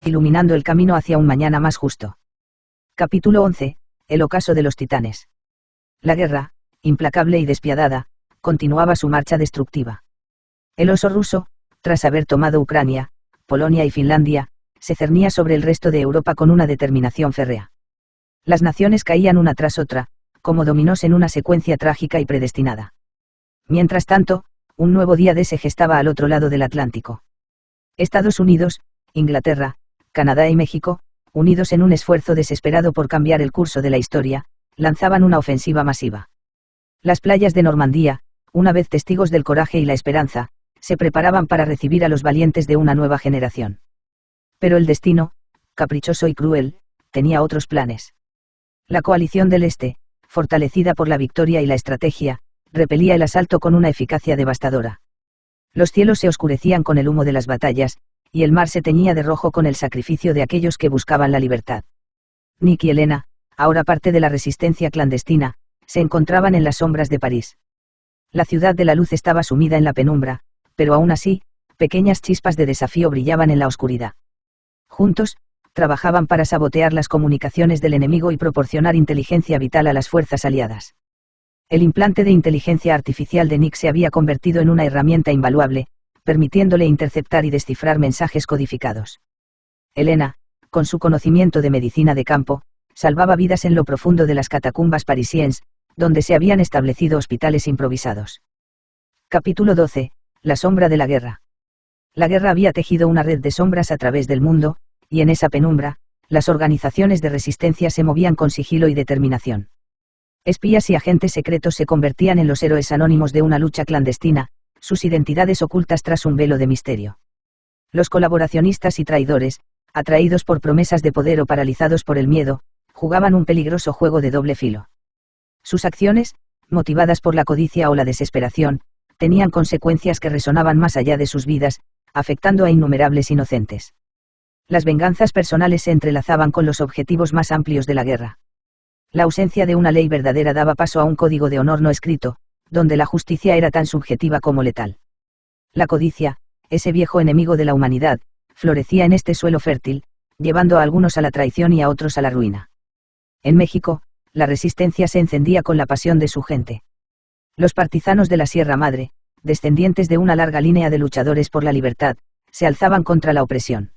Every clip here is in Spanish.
iluminando el camino hacia un mañana más justo. Capítulo 11. El ocaso de los titanes. La guerra, implacable y despiadada, continuaba su marcha destructiva. El oso ruso, tras haber tomado Ucrania, Polonia y Finlandia, se cernía sobre el resto de Europa con una determinación férrea. Las naciones caían una tras otra, como dominós en una secuencia trágica y predestinada. Mientras tanto, un nuevo día D se gestaba al otro lado del Atlántico. Estados Unidos, Inglaterra, Canadá y México, unidos en un esfuerzo desesperado por cambiar el curso de la historia, lanzaban una ofensiva masiva. Las playas de Normandía, una vez testigos del coraje y la esperanza, se preparaban para recibir a los valientes de una nueva generación. Pero el destino, caprichoso y cruel, tenía otros planes. La coalición del Este, fortalecida por la victoria y la estrategia, repelía el asalto con una eficacia devastadora. Los cielos se oscurecían con el humo de las batallas, y el mar se teñía de rojo con el sacrificio de aquellos que buscaban la libertad. Nick y Elena, ahora parte de la resistencia clandestina, se encontraban en las sombras de París. La ciudad de la luz estaba sumida en la penumbra, pero aún así, pequeñas chispas de desafío brillaban en la oscuridad. Juntos, trabajaban para sabotear las comunicaciones del enemigo y proporcionar inteligencia vital a las fuerzas aliadas. El implante de inteligencia artificial de Nick se había convertido en una herramienta invaluable, permitiéndole interceptar y descifrar mensajes codificados. Elena, con su conocimiento de medicina de campo, salvaba vidas en lo profundo de las catacumbas parisienses, donde se habían establecido hospitales improvisados. Capítulo 12. La sombra de la guerra. La guerra había tejido una red de sombras a través del mundo, y en esa penumbra, las organizaciones de resistencia se movían con sigilo y determinación. Espías y agentes secretos se convertían en los héroes anónimos de una lucha clandestina, sus identidades ocultas tras un velo de misterio. Los colaboracionistas y traidores, atraídos por promesas de poder o paralizados por el miedo, jugaban un peligroso juego de doble filo. Sus acciones, motivadas por la codicia o la desesperación, tenían consecuencias que resonaban más allá de sus vidas, afectando a innumerables inocentes. Las venganzas personales se entrelazaban con los objetivos más amplios de la guerra. La ausencia de una ley verdadera daba paso a un código de honor no escrito, donde la justicia era tan subjetiva como letal. La codicia, ese viejo enemigo de la humanidad, florecía en este suelo fértil, llevando a algunos a la traición y a otros a la ruina. En México, la resistencia se encendía con la pasión de su gente. Los partisanos de la Sierra Madre, descendientes de una larga línea de luchadores por la libertad, se alzaban contra la opresión.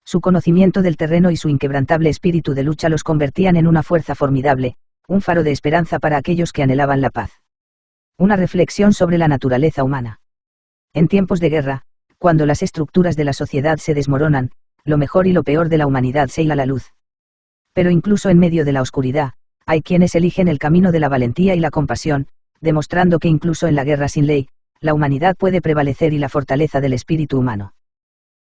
Su conocimiento del terreno y su inquebrantable espíritu de lucha los convertían en una fuerza formidable, un faro de esperanza para aquellos que anhelaban la paz. Una reflexión sobre la naturaleza humana. En tiempos de guerra, cuando las estructuras de la sociedad se desmoronan, lo mejor y lo peor de la humanidad se hila a la luz. Pero incluso en medio de la oscuridad, hay quienes eligen el camino de la valentía y la compasión, demostrando que incluso en la guerra sin ley, la humanidad puede prevalecer y la fortaleza del espíritu humano.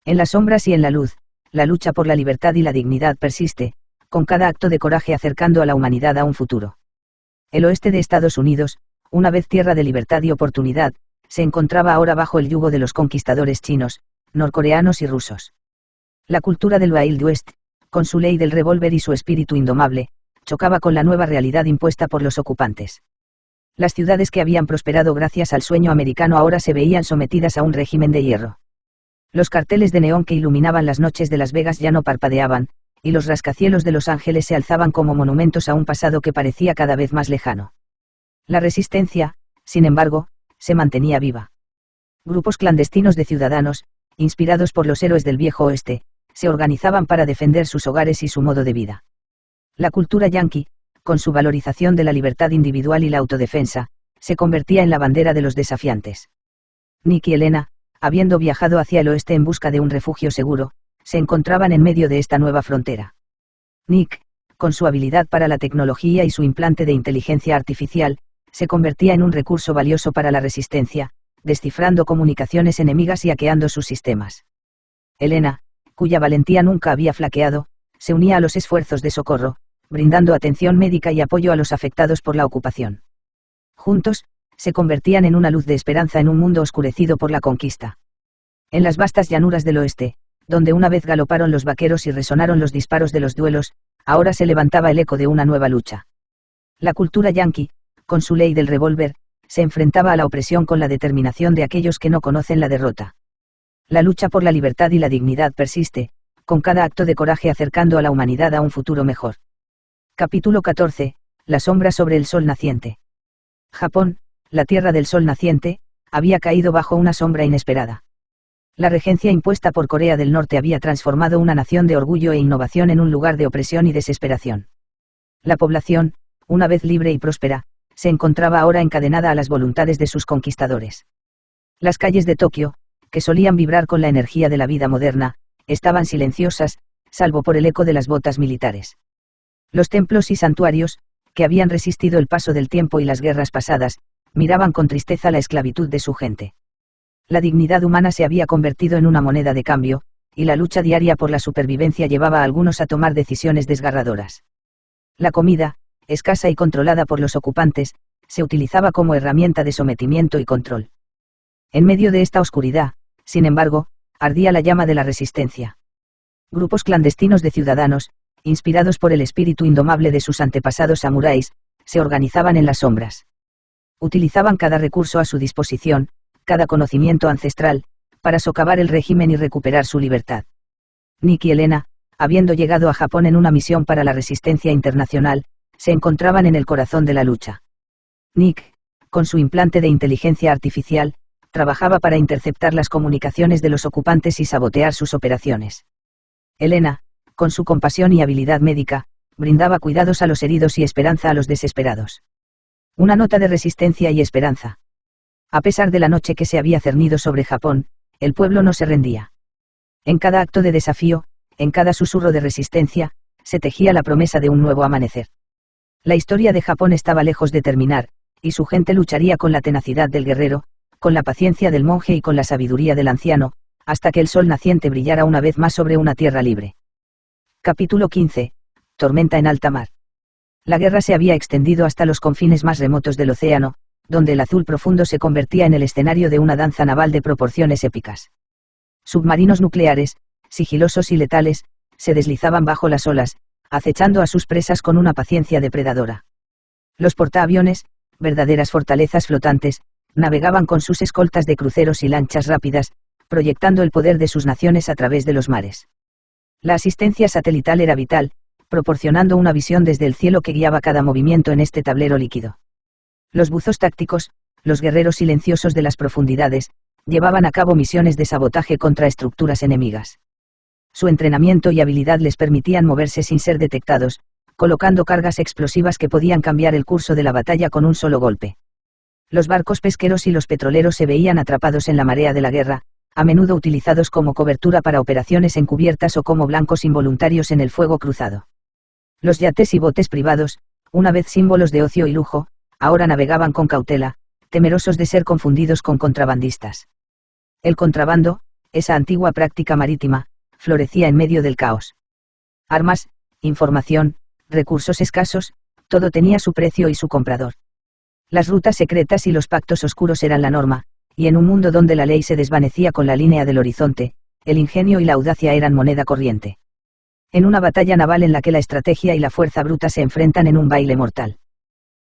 En las sombras y en la luz, la lucha por la libertad y la dignidad persiste, con cada acto de coraje acercando a la humanidad a un futuro. El oeste de Estados Unidos, una vez tierra de libertad y oportunidad, se encontraba ahora bajo el yugo de los conquistadores chinos, norcoreanos y rusos. La cultura del Wild West, con su ley del revólver y su espíritu indomable, chocaba con la nueva realidad impuesta por los ocupantes. Las ciudades que habían prosperado gracias al sueño americano ahora se veían sometidas a un régimen de hierro. Los carteles de neón que iluminaban las noches de Las Vegas ya no parpadeaban, y los rascacielos de Los Ángeles se alzaban como monumentos a un pasado que parecía cada vez más lejano. La resistencia, sin embargo, se mantenía viva. Grupos clandestinos de ciudadanos, inspirados por los héroes del viejo oeste, se organizaban para defender sus hogares y su modo de vida. La cultura yanqui, con su valorización de la libertad individual y la autodefensa, se convertía en la bandera de los desafiantes. Nick y Elena, habiendo viajado hacia el oeste en busca de un refugio seguro, se encontraban en medio de esta nueva frontera. Nick, con su habilidad para la tecnología y su implante de inteligencia artificial, se convertía en un recurso valioso para la resistencia, descifrando comunicaciones enemigas y hackeando sus sistemas. Elena, cuya valentía nunca había flaqueado, se unía a los esfuerzos de socorro, brindando atención médica y apoyo a los afectados por la ocupación. Juntos, se convertían en una luz de esperanza en un mundo oscurecido por la conquista. En las vastas llanuras del oeste, donde una vez galoparon los vaqueros y resonaron los disparos de los duelos, ahora se levantaba el eco de una nueva lucha. La cultura yanqui, con su ley del revólver, se enfrentaba a la opresión con la determinación de aquellos que no conocen la derrota. La lucha por la libertad y la dignidad persiste, con cada acto de coraje acercando a la humanidad a un futuro mejor. Capítulo 14. La sombra sobre el sol naciente. Japón, la tierra del sol naciente, había caído bajo una sombra inesperada. La regencia impuesta por Corea del Norte había transformado una nación de orgullo e innovación en un lugar de opresión y desesperación. La población, una vez libre y próspera, se encontraba ahora encadenada a las voluntades de sus conquistadores. Las calles de Tokio, que solían vibrar con la energía de la vida moderna, estaban silenciosas, salvo por el eco de las botas militares. Los templos y santuarios, que habían resistido el paso del tiempo y las guerras pasadas, miraban con tristeza la esclavitud de su gente. La dignidad humana se había convertido en una moneda de cambio, y la lucha diaria por la supervivencia llevaba a algunos a tomar decisiones desgarradoras. La comida, escasa y controlada por los ocupantes, se utilizaba como herramienta de sometimiento y control. En medio de esta oscuridad, sin embargo, ardía la llama de la resistencia. Grupos clandestinos de ciudadanos, inspirados por el espíritu indomable de sus antepasados samuráis, se organizaban en las sombras. Utilizaban cada recurso a su disposición, cada conocimiento ancestral, para socavar el régimen y recuperar su libertad. Nick y Elena, habiendo llegado a Japón en una misión para la resistencia internacional, se encontraban en el corazón de la lucha. Nick, con su implante de inteligencia artificial, trabajaba para interceptar las comunicaciones de los ocupantes y sabotear sus operaciones. Elena, con su compasión y habilidad médica, brindaba cuidados a los heridos y esperanza a los desesperados. Una nota de resistencia y esperanza. A pesar de la noche que se había cernido sobre Japón, el pueblo no se rendía. En cada acto de desafío, en cada susurro de resistencia, se tejía la promesa de un nuevo amanecer. La historia de Japón estaba lejos de terminar, y su gente lucharía con la tenacidad del guerrero, con la paciencia del monje y con la sabiduría del anciano, hasta que el sol naciente brillara una vez más sobre una tierra libre. Capítulo 15. Tormenta en alta mar. La guerra se había extendido hasta los confines más remotos del océano, donde el azul profundo se convertía en el escenario de una danza naval de proporciones épicas. Submarinos nucleares, sigilosos y letales, se deslizaban bajo las olas, acechando a sus presas con una paciencia depredadora. Los portaaviones, verdaderas fortalezas flotantes, navegaban con sus escoltas de cruceros y lanchas rápidas, proyectando el poder de sus naciones a través de los mares. La asistencia satelital era vital, proporcionando una visión desde el cielo que guiaba cada movimiento en este tablero líquido. Los buzos tácticos, los guerreros silenciosos de las profundidades, llevaban a cabo misiones de sabotaje contra estructuras enemigas. Su entrenamiento y habilidad les permitían moverse sin ser detectados, colocando cargas explosivas que podían cambiar el curso de la batalla con un solo golpe. Los barcos pesqueros y los petroleros se veían atrapados en la marea de la guerra, a menudo utilizados como cobertura para operaciones encubiertas o como blancos involuntarios en el fuego cruzado. Los yates y botes privados, una vez símbolos de ocio y lujo, ahora navegaban con cautela, temerosos de ser confundidos con contrabandistas. El contrabando, esa antigua práctica marítima, florecía en medio del caos. Armas, información, recursos escasos, todo tenía su precio y su comprador. Las rutas secretas y los pactos oscuros eran la norma, y en un mundo donde la ley se desvanecía con la línea del horizonte, el ingenio y la audacia eran moneda corriente. En una batalla naval en la que la estrategia y la fuerza bruta se enfrentan en un baile mortal.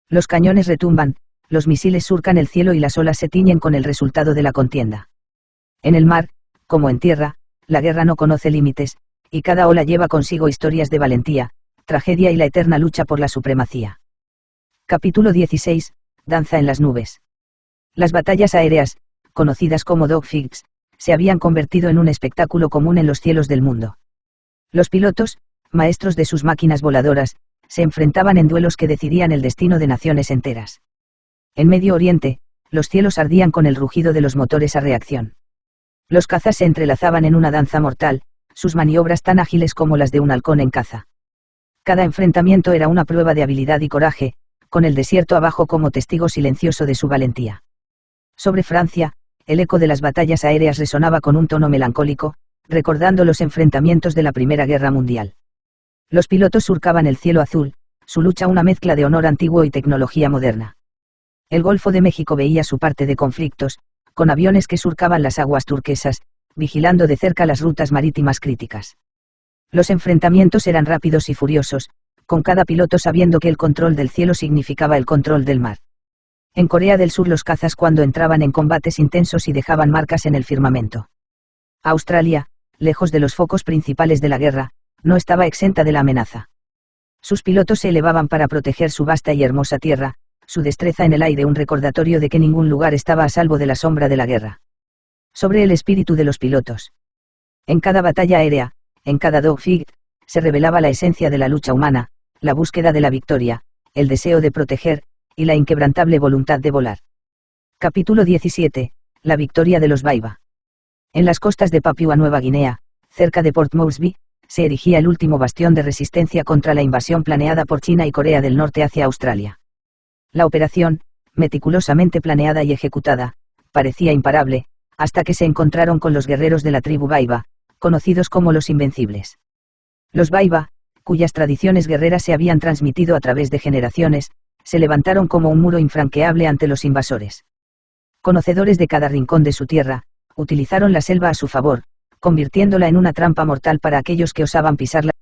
Los cañones retumban, los misiles surcan el cielo y las olas se tiñen con el resultado de la contienda. En el mar, como en tierra, la guerra no conoce límites, y cada ola lleva consigo historias de valentía, tragedia y la eterna lucha por la supremacía. Capítulo 16. Danza en las nubes. Las batallas aéreas, conocidas como dogfights, se habían convertido en un espectáculo común en los cielos del mundo. Los pilotos, maestros de sus máquinas voladoras, se enfrentaban en duelos que decidían el destino de naciones enteras. En Medio Oriente, los cielos ardían con el rugido de los motores a reacción. Los cazas se entrelazaban en una danza mortal, sus maniobras tan ágiles como las de un halcón en caza. Cada enfrentamiento era una prueba de habilidad y coraje, con el desierto abajo como testigo silencioso de su valentía. Sobre Francia, el eco de las batallas aéreas resonaba con un tono melancólico, recordando los enfrentamientos de la Primera Guerra Mundial. Los pilotos surcaban el cielo azul, su lucha una mezcla de honor antiguo y tecnología moderna. El Golfo de México veía su parte de conflictos, con aviones que surcaban las aguas turquesas, vigilando de cerca las rutas marítimas críticas. Los enfrentamientos eran rápidos y furiosos, con cada piloto sabiendo que el control del cielo significaba el control del mar. En Corea del Sur los cazas cuando entraban en combates intensos y dejaban marcas en el firmamento. Australia, lejos de los focos principales de la guerra, no estaba exenta de la amenaza. Sus pilotos se elevaban para proteger su vasta y hermosa tierra, su destreza en el aire un recordatorio de que ningún lugar estaba a salvo de la sombra de la guerra. Sobre el espíritu de los pilotos. En cada batalla aérea, en cada dogfight, se revelaba la esencia de la lucha humana, la búsqueda de la victoria, el deseo de proteger, y la inquebrantable voluntad de volar. Capítulo 17. La victoria de los Baiba. En las costas de Papúa Nueva Guinea, cerca de Port Moresby, se erigía el último bastión de resistencia contra la invasión planeada por China y Corea del Norte hacia Australia. La operación, meticulosamente planeada y ejecutada, parecía imparable, hasta que se encontraron con los guerreros de la tribu Baiba, conocidos como los Invencibles. Los Baiba, cuyas tradiciones guerreras se habían transmitido a través de generaciones, se levantaron como un muro infranqueable ante los invasores. Conocedores de cada rincón de su tierra, utilizaron la selva a su favor, convirtiéndola en una trampa mortal para aquellos que osaban pisarla.